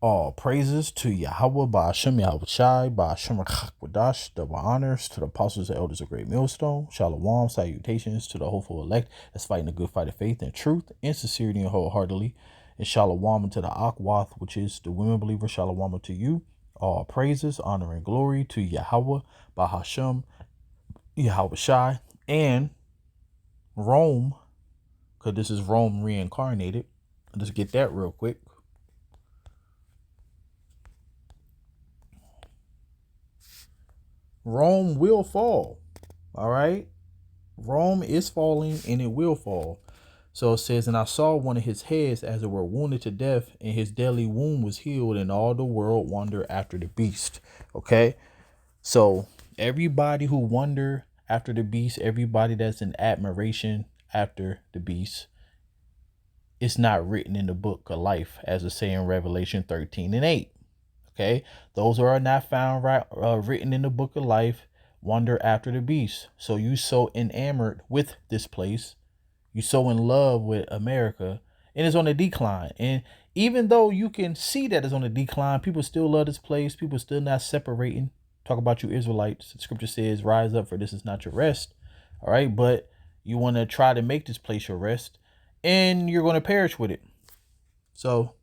All praises to Yahweh, Ba'ashem Yahweh Shai, Ba'ashem Rachak double honors to the apostles and elders of Great Millstone. Shalom, salutations to the hopeful elect that's fighting a good fight of faith and truth and sincerity and wholeheartedly. And shalom to the Akwath, which is the women believer. Shalom to you. All praises, honor, and glory to Yahweh, Ba'ashem Yahweh Shai, and Rome, because this is Rome reincarnated. Let's get that real quick. Rome will fall. All right. Rome is falling and it will fall. So it says, and I saw one of his heads as it were wounded to death, and his deadly wound was healed, and all the world wonder after the beast. Okay. So everybody who wonder after the beast, everybody that's in admiration after the beast, it's not written in the book of life, as it say in Revelation 13:8. Okay, those who are not found written in the book of life wander after the beast. So you so enamored with this place, you so in love with America, and it's on a decline. And even though you can see that it's on a decline, people still love this place. People still not separating. Talk about you Israelites. The scripture says, "Rise up, for this is not your rest." All right, but you want to try to make this place your rest, and you're going to perish with it. So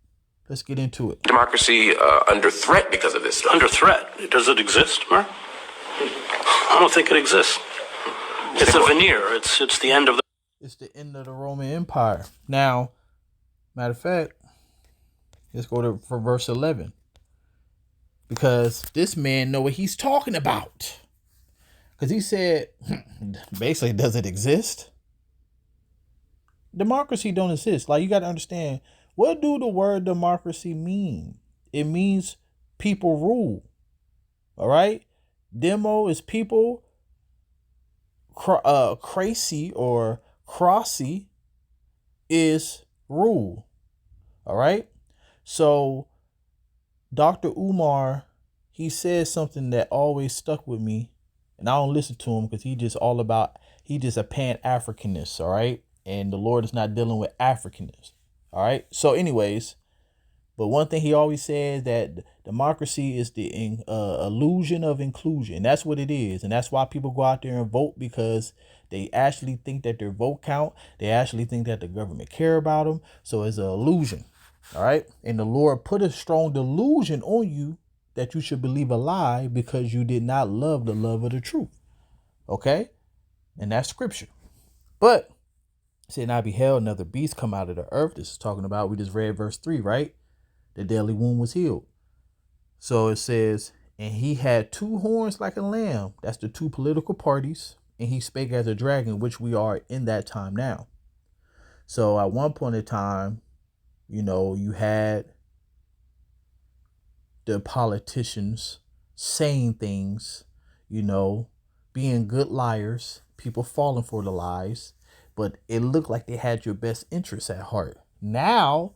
let's get into it. Democracy under threat because of this stuff. Under threat? Does it exist, Mark? I don't think it exists. It's a veneer. It's the end of the... It's the end of the Roman Empire. Now, matter of fact, let's go to for verse 11. Because this man know what he's talking about. Because he said, basically, does it exist? Democracy don't exist. Like, you got to understand, what do the word democracy mean? It means people rule. All right? Demo is people. Crazy or crossy is rule. All right? So Dr. Umar, he says something that always stuck with me. And I don't listen to him because he just a Pan-Africanist. All right? And the Lord is not dealing with Africanists. All right. So anyways, but one thing he always says that democracy is the illusion of inclusion. That's what it is. And that's why people go out there and vote, because they actually think that their vote count. They actually think that the government care about them. So it's an illusion. All right. And the Lord put a strong delusion on you that you should believe a lie because you did not love the love of the truth. OK, and that's scripture. But said, and I beheld another beast come out of the earth. This is talking about, we just read verse 3, right? The deadly wound was healed. So it says, and he had two horns like a lamb. That's the two political parties. And he spake as a dragon, which we are in that time now. So at one point in time, you had the politicians saying things, being good liars, people falling for the lies. But it looked like they had your best interests at heart. Now,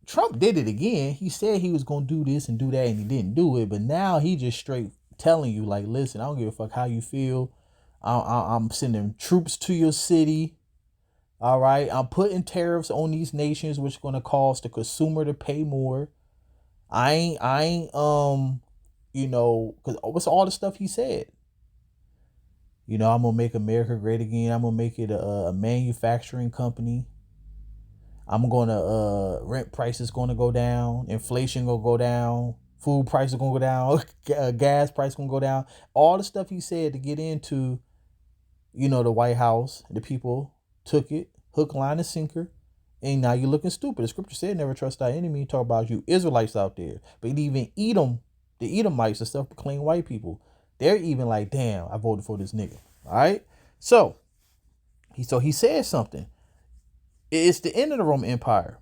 Trump did it again. He said he was going to do this and do that, and he didn't do it. But now he just straight telling you, like, listen, I don't give a fuck how you feel. I'm sending troops to your city. All right. I'm putting tariffs on these nations, which is going to cause the consumer to pay more. I ain't, because what's all the stuff he said? I'm going to make America great again. I'm going to make it a manufacturing company. I'm going to, rent prices going to go down. Inflation going to go down. Food prices going to go down. Gas price going to go down. All the stuff he said to get into, the White House. The people took it, hook, line, and sinker. And now you're looking stupid. The scripture said, never trust thy enemy. Talk about you Israelites out there. But even Edom, the Edomites, the self-proclaimed white people, they're even like, damn, I voted for this nigga. All right. So he said something. It's the end of the Roman Empire.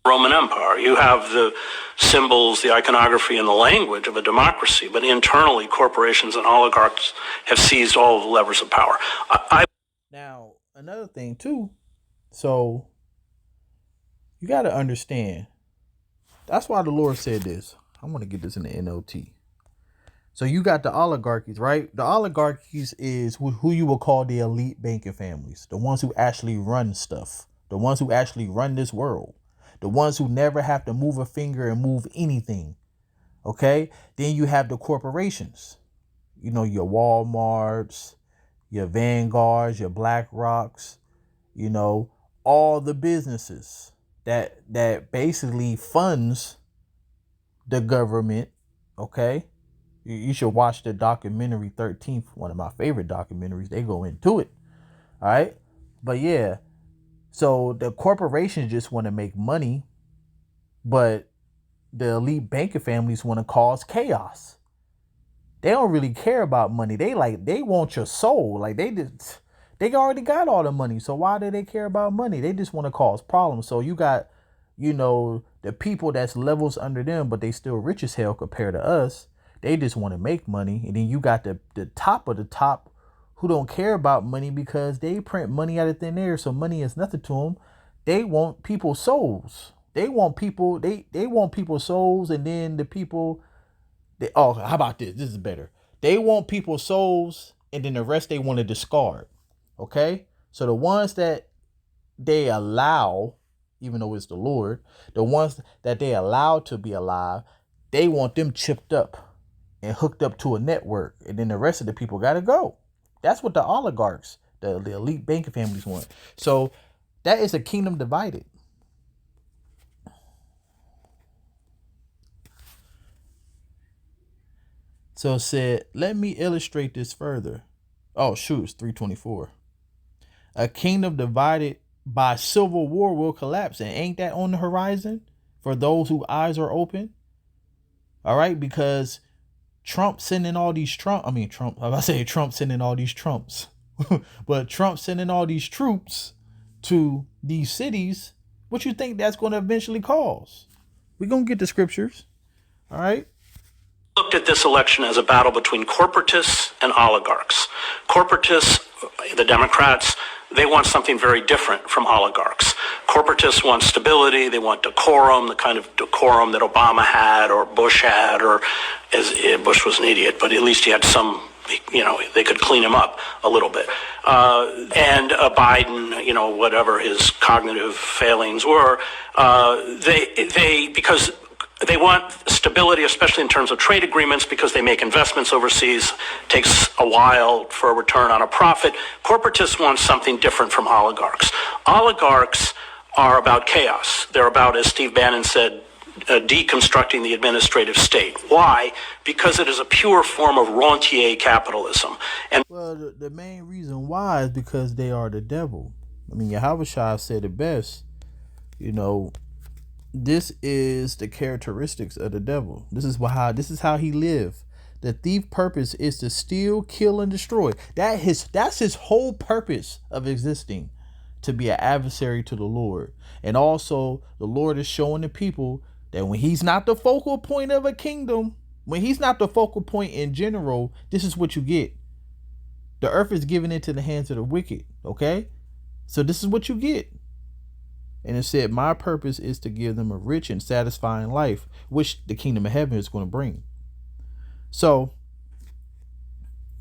Roman Empire. You have the symbols, the iconography, and the language of a democracy, but internally, corporations and oligarchs have seized all of the levers of power. Now, another thing too. So you got to understand. That's why the Lord said this. I'm going to get this in the NLT. So you got the oligarchies, right? The oligarchies is who you will call the elite banking families, the ones who actually run stuff, the ones who actually run this world, The ones who never have to move a finger and move anything. Okay? Then you have the corporations. You know, your Walmarts, your Vanguards, your Black Rocks, you know, all the businesses that basically funds the government. Okay? You should watch the documentary 13th, one of my favorite documentaries. They go into it. All right? But yeah, so the corporations just want to make money, but the elite banker families want to cause chaos. They don't really care about money. They want your soul. Like they already got all the money. So why do they care about money? They just want to cause problems. So you got, you know, the people that's levels under them, but they still rich as hell compared to us. They just want to make money. And then you got the top of the top who don't care about money because they print money out of thin air. So money is nothing to them. They want people's souls. They want people, they want people's souls. And then the people, how about this? This is better. They want people's souls, and then the rest they want to discard. Okay? So the ones that they allow, even though it's the Lord, the ones that they allow to be alive, they want them chipped up and hooked up to a network. And then the rest of the people got to go. That's what the oligarchs, the elite banking families want. So that is a kingdom divided. So it said, let me illustrate this further. Oh, shoot, it's 324. A kingdom divided by civil war will collapse. And ain't that on the horizon for those whose eyes are open? All right, because Trump sending all these Trump sending all these Trumps. But Trump sending all these troops to these cities, what you think that's going to eventually cause? We're going to get the scriptures. All right. Looked at this election as a battle between corporatists and oligarchs. Corporatists, the Democrats, they want something very different from oligarchs. Corporatists want stability. They want decorum, the kind of decorum that Obama had or Bush had, or Bush was an idiot, but at least he had some, you know, they could clean him up a little bit. And Biden, you know, whatever his cognitive failings were, because they want stability, especially in terms of trade agreements, because they make investments overseas. It takes a while for a return on a profit. Corporatists want something different from oligarchs. Oligarchs are about chaos. They're about, as Steve Bannon said, deconstructing the administrative state. Why? Because it is a pure form of rentier capitalism. And well, the main reason why is because they are the devil. I mean, Yahushua said it best. You know, this is the characteristics of the devil. This is how he lived. The thief purpose is to steal, kill, and destroy. That's his whole purpose of existing, to be an adversary to the Lord. And also, the Lord is showing the people that when he's not the focal point of a kingdom, when he's not the focal point in general, this is what you get. The earth is given into the hands of the wicked. Okay? So this is what you get. And it said, my purpose is to give them a rich and satisfying life, which the kingdom of heaven is going to bring. So,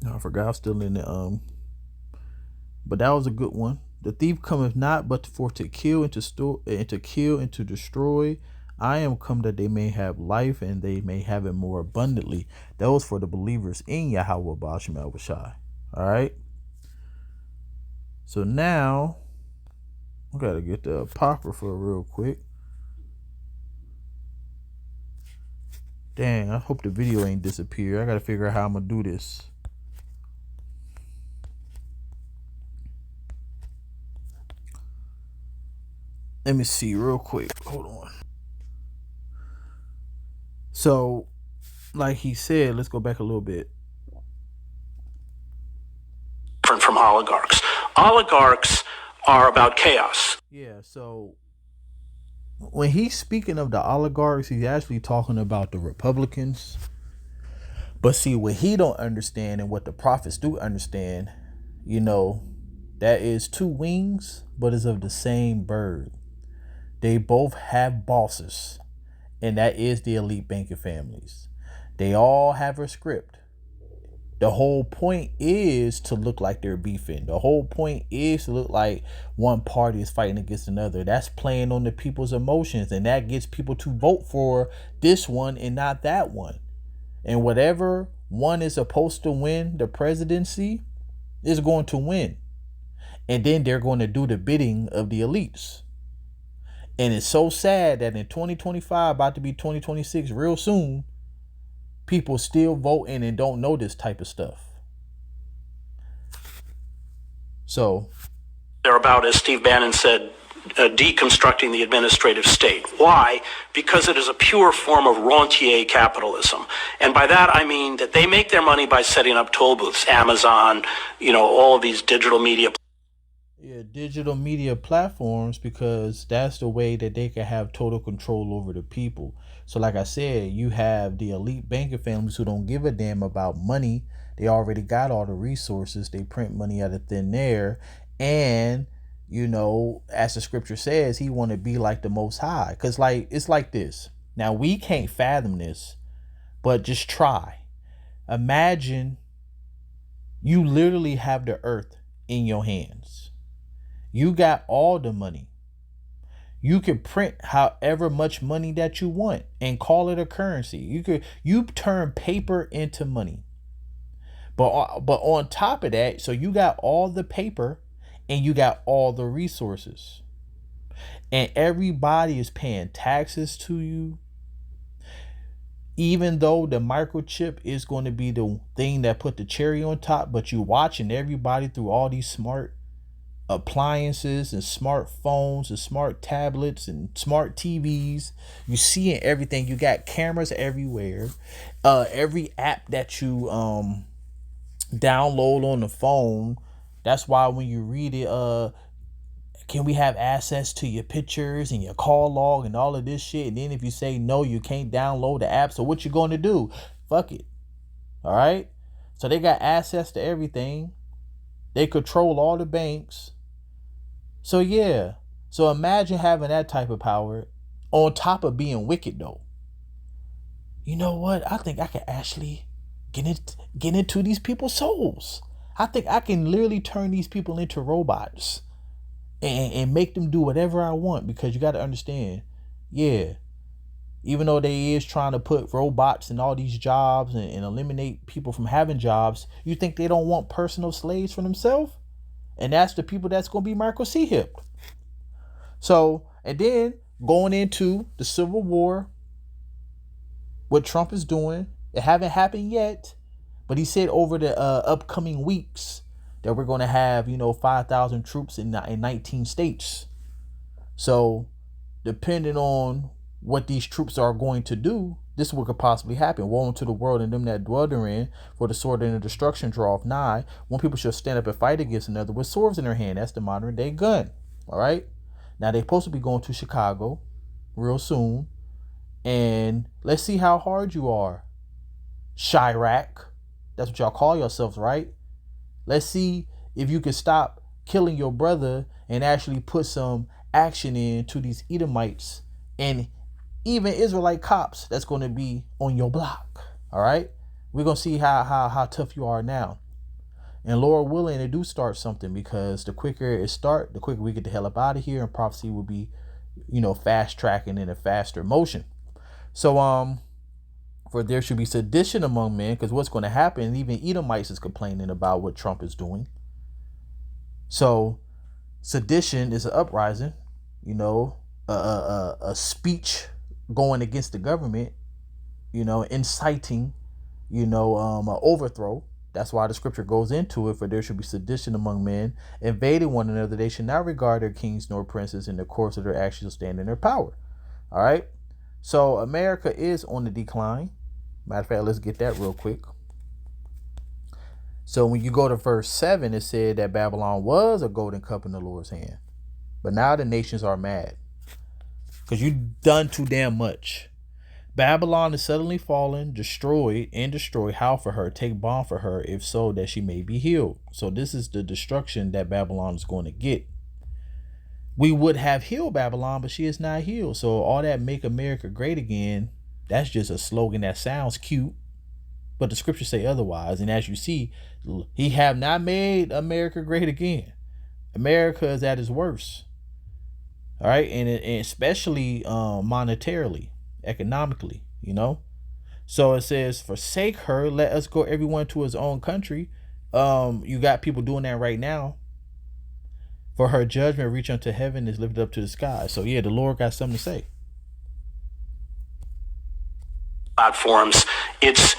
I forgot I was still in the, but that was a good one. The thief cometh not, but for to kill and to kill and to destroy. I am come that they may have life and they may have it more abundantly. That was for the believers in Yahweh Ba'ashem El Bashai. All right. So now, I gotta get the Apocrypha real quick. Dang, I hope the video ain't disappeared. I gotta figure out how I'm gonna do this. Let me see real quick. Hold on. So, like he said, let's go back a little bit. Different from oligarchs. Oligarchs are about chaos. Yeah, so when he's speaking of the oligarchs, he's actually talking about the Republicans. But see, what he don't understand and what the prophets do understand, you know, that is two wings, but is of the same bird. They both have bosses, and that is the elite banking families. They all have a script. The whole point is to look like they're beefing. The whole point is to look like one party is fighting against another. That's playing on the people's emotions, and that gets people to vote for this one and not that one. And whatever one is supposed to win the presidency is going to win. And then they're going to do the bidding of the elites. And it's so sad that in 2025, about to be 2026 real soon, people still voting and don't know this type of stuff. So they're about, as Steve Bannon said, deconstructing the administrative state. Why? Because it is a pure form of rentier capitalism. And by that, I mean that they make their money by setting up toll booths, Amazon, all of these digital media. Yeah, digital media platforms, because that's the way that they can have total control over the people. So like I said, you have the elite banking families who don't give a damn about money. They already got all the resources. They print money out of thin air. And, as the scripture says, he want to be like the Most High. Because it's like this. Now, we can't fathom this, but just try. Imagine you literally have the earth in your hands. You got all the money. You can print however much money that you want and call it a currency. You turn paper into money. But on top of that, so you got all the paper and you got all the resources. And everybody is paying taxes to you. Even though the microchip is going to be the thing that put the cherry on top, but you watching everybody through all these smart appliances and smartphones and smart tablets and smart TVs. You see everything. You got cameras everywhere. Every app that you download on the phone. That's why when you read it, can we have access to your pictures and your call log and all of this shit? And then if you say no, you can't download the app. So what you going to do? Fuck it. All right. So they got access to everything. They control all the banks. So yeah. So imagine having that type of power on top of being wicked though. You know what? I think I can actually get into these people's souls. I think I can literally turn these people into robots and make them do whatever I want, because you got to understand, yeah, even though they is trying to put robots in all these jobs and eliminate people from having jobs, you think they don't want personal slaves for themselves? And that's the people that's going to be Michael C. Hip. So, and then going into the Civil War, what Trump is doing, it haven't happened yet, but he said over the upcoming weeks that we're going to have, 5,000 troops in 19 states. So depending on what these troops are going to do, this is what could possibly happen. Woe unto the world and them that dwell therein, for the sword and the destruction draweth nigh. One people shall stand up and fight against another with swords in their hand. That's the modern day gun. All right. Now they're supposed to be going to Chicago real soon. And let's see how hard you are. Chirac. That's what y'all call yourselves, right? Let's see if you can stop killing your brother and actually put some action in to these Edomites and even Israelite cops that's going to be on your block. All right. We're going to see how tough you are now. And Lord willing, to do start something, because the quicker it start, the quicker we get the hell up out of here, and prophecy will be, fast tracking in a faster motion. So, for there should be sedition among men, because what's going to happen, even Edomites is complaining about what Trump is doing. So sedition is an uprising, a speech going against the government, inciting, an overthrow. That's why the scripture goes into it. For there should be sedition among men, invading one another. They should not regard their kings nor princes, in the course of their actions stand in their power. All right. So America is on the decline. Matter of fact, let's get that real quick. So when you go to verse 7, it said that Babylon was a golden cup in the Lord's hand. But now the nations are mad, because you've done too damn much. Babylon is suddenly fallen, destroyed, and destroy. How for her? Take balm for her, if so, that she may be healed. So this is the destruction that Babylon is going to get. We would have healed Babylon, but she is not healed. So all that make America great again, that's just a slogan that sounds cute, But the scriptures say otherwise. And as you see, he have not made America great again. America is at its worst. All right. And especially monetarily, economically, So it says, forsake her, let us go everyone to his own country. You got people doing that right now. For her judgment reach unto heaven is lifted up to the sky. So yeah, the Lord got something to say. Platforms, it's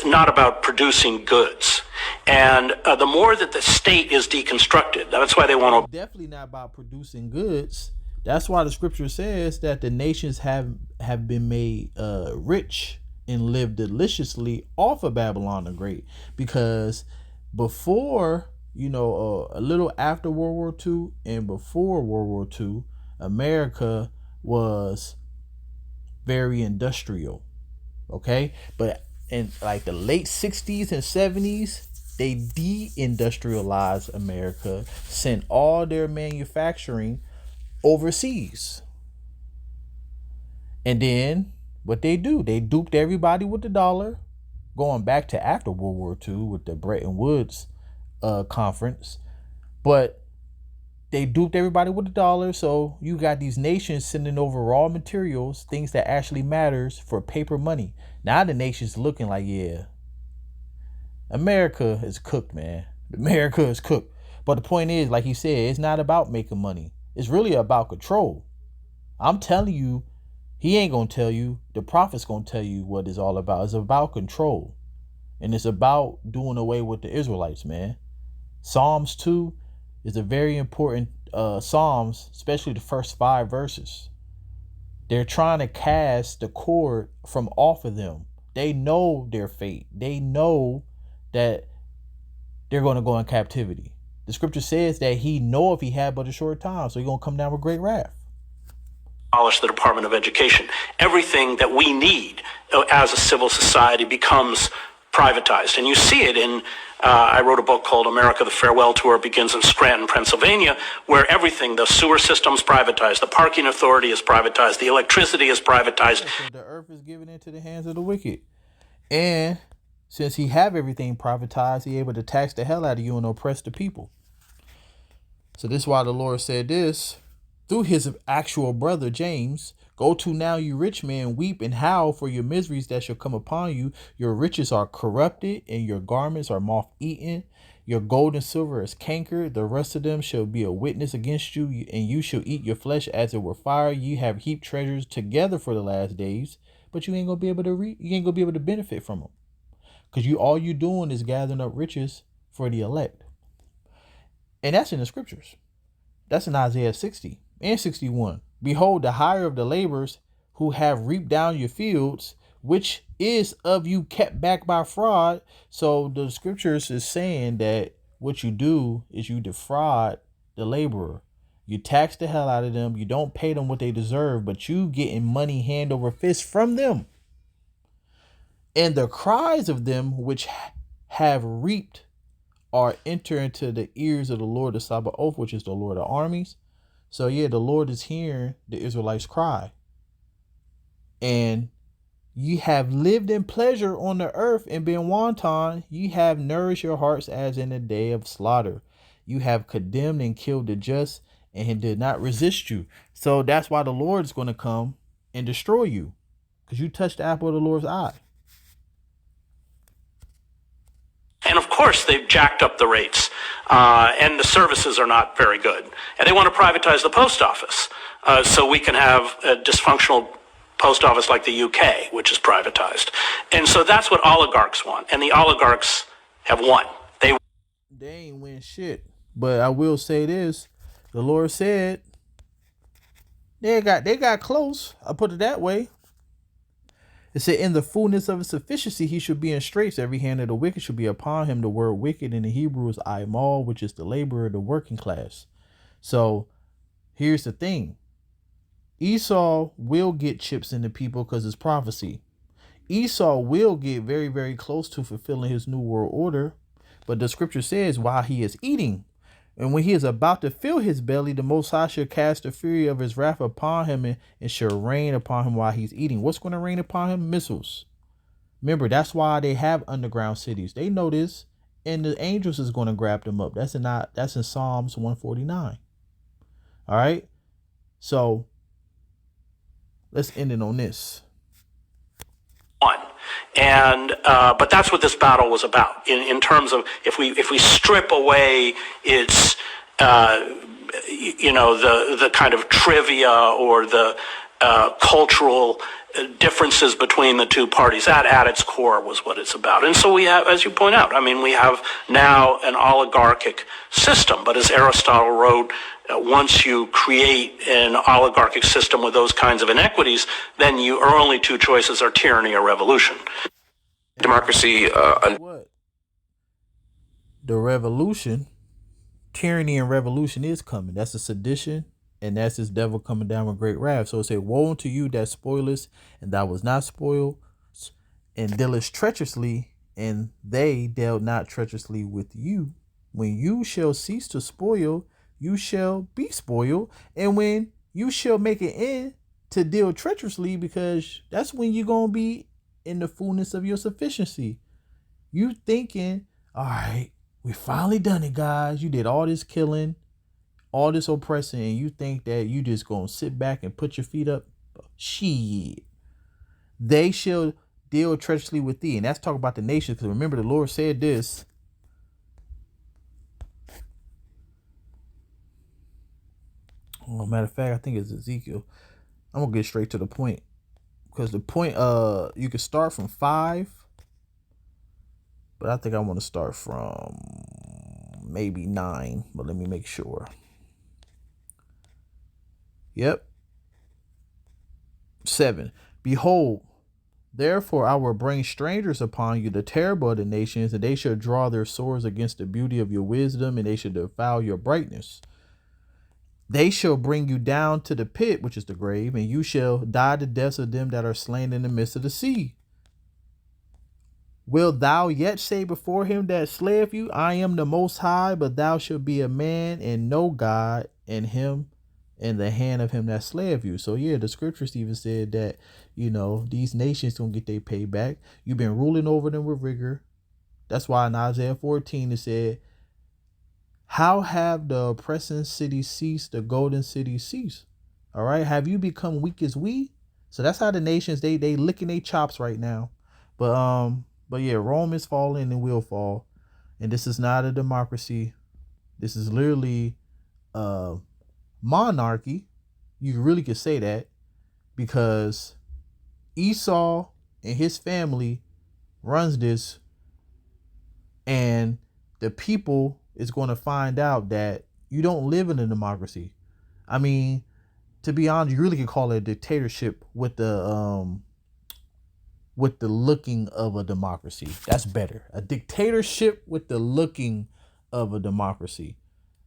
not about producing goods. And the more that the state is deconstructed, that's why they want to. Definitely not about producing goods. That's why the scripture says that the nations have been made rich and live deliciously off of Babylon the Great. Because before, a little after World War II and before World War II, America was very industrial. Okay. But in like the late 60s and 70s, they deindustrialized America, sent all their manufacturing overseas. And then what they do, they duped everybody with the dollar, going back to after World War II with the Bretton Woods conference. But they duped everybody with the dollar. So you got these nations sending over raw materials, things that actually matters, for paper money. Now the nation's looking like, yeah, America is cooked, man. America is cooked. But the point is, like he said, it's not about making money. It's really about control. I'm telling you, he ain't going to tell you. The prophet's going to tell you what it's all about. It's about control. And it's about doing away with the Israelites, man. Psalms 2 is a very important Psalms, especially the first 5 verses. They're trying to cast the cord from off of them. They know their fate. They know that they're going to go in captivity. The scripture says that he knoweth he had but a short time, so he's going to come down with great wrath. Abolish the Department of Education. Everything that we need as a civil society becomes privatized. And you see it in, I wrote a book called America, the Farewell Tour, begins in Scranton, Pennsylvania, where everything, the sewer system's privatized, the parking authority is privatized, the electricity is privatized. So the earth is given into the hands of the wicked. And since he have everything privatized, he able to tax the hell out of you and oppress the people. So this is why the Lord said this through his actual brother James. Go to now, you rich men, weep and howl for your miseries that shall come upon you. Your riches are corrupted, and your garments are moth-eaten. Your gold and silver is cankered. The rest of them shall be a witness against you, and you shall eat your flesh as it were fire. You have heaped treasures together for the last days, but you ain't gonna be able to benefit from them, because all you doing is gathering up riches for the elect. And that's in the scriptures. That's in Isaiah 60 and 61. Behold, the hire of the laborers who have reaped down your fields, which is of you kept back by fraud. So the scriptures is saying that what you do is you defraud the laborer. You tax the hell out of them. You don't pay them what they deserve, but you getting money hand over fist from them. And the cries of them which have reaped are enter into the ears of the Lord of Sabaoth, which is the Lord of armies. So yeah, the Lord is hearing the Israelites cry. And ye have lived in pleasure on the earth and been wanton. Ye have nourished your hearts as in the day of slaughter. You have condemned and killed the just and did not resist you. So that's why the Lord is going to come and destroy you, because you touched the apple of the Lord's eye. And of course, they've jacked up the rates, and the services are not very good. And they want to privatize the post office, so we can have a dysfunctional post office like the UK, which is privatized. And so that's what oligarchs want. And the oligarchs have won. They ain't win shit. But I will say this. The Lord said they got close. I'll put it that way. It said, in the fullness of his sufficiency, he should be in straits. Every hand of the wicked should be upon him. The word wicked in the Hebrew is aimal, which is the laborer, the working class. So here's the thing. Esau will get chips into people because it's prophecy. Esau will get very, very close to fulfilling his new world order. But the scripture says while he is eating, and when he is about to fill his belly, the Most High shall cast the fury of his wrath upon him and shall rain upon him while he's eating. What's going to rain upon him? Missiles. Remember, that's why they have underground cities. They know this, and the angels is going to grab them up. That's in Psalms 149. All right. So let's end it on this. And but that's what this battle was about. In terms of if we strip away its the kind of trivia or the cultural differences between the two parties, that at its core was what it's about. And so we have, as you point out, I mean, we have now an oligarchic system. But as Aristotle wrote, once you create an oligarchic system with those kinds of inequities, then your only two choices are tyranny or revolution. Democracy. What? The revolution, tyranny and revolution is coming. That's a sedition, and that's this devil coming down with great wrath. So it said, woe unto you that spoilest, and thou was not spoiled, and dealest treacherously, and they dealt not treacherously with you. When you shall cease to spoil, you shall be spoiled. And when you shall make an end to deal treacherously, because that's when you're going to be in the fullness of your sufficiency. You thinking, all right, we finally done it, guys. You did all this killing, all this oppressing, and you think that you just going to sit back and put your feet up? Shit. They shall deal treacherously with thee. And that's talking about the nations, because remember the Lord said this. Oh, matter of fact, I think it's Ezekiel. I'm going to get straight to the point. Because the point, you can start from 5. But I think I want to start from maybe 9. But let me make sure. Yep. 7. Behold, therefore I will bring strangers upon you, the terrible of the nations, and they shall draw their swords against the beauty of your wisdom, and they shall defile your brightness. They shall bring you down to the pit, which is the grave, and you shall die the deaths of them that are slain in the midst of the sea. Wilt thou yet say before him that slayeth you, I am the Most High, but thou shalt be a man and no God, and him in the hand of him that slayeth you. So yeah, the scriptures even said that, these nations gonna get their payback. You've been ruling over them with rigor. That's why in Isaiah 14 it said, how have the oppressing cities ceased, the golden cities ceased? All right. Have you become weak as we? So that's how the nations, they licking their chops right now. But yeah, Rome is falling and will fall. And this is not a democracy. This is literally monarchy. You really could say that, because Esau and his family runs this, and the people is going to find out that you don't live in a democracy. I mean, to be honest, you really could call it a dictatorship with the looking of a democracy. That's better. A dictatorship with the looking of a democracy,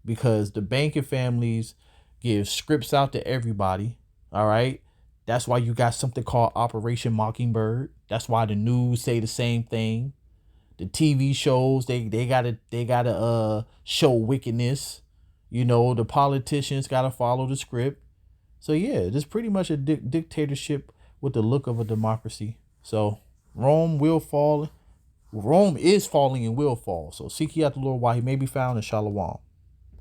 because the banking families give scripts out to everybody. All right. That's why you got something called Operation Mockingbird. That's why the news say the same thing. The TV shows, they gotta show wickedness. The politicians gotta follow the script. So yeah, this is pretty much a dictatorship with the look of a democracy. So Rome will fall. Rome is falling and will fall. So seek ye out the Lord while he may be found, and shalom.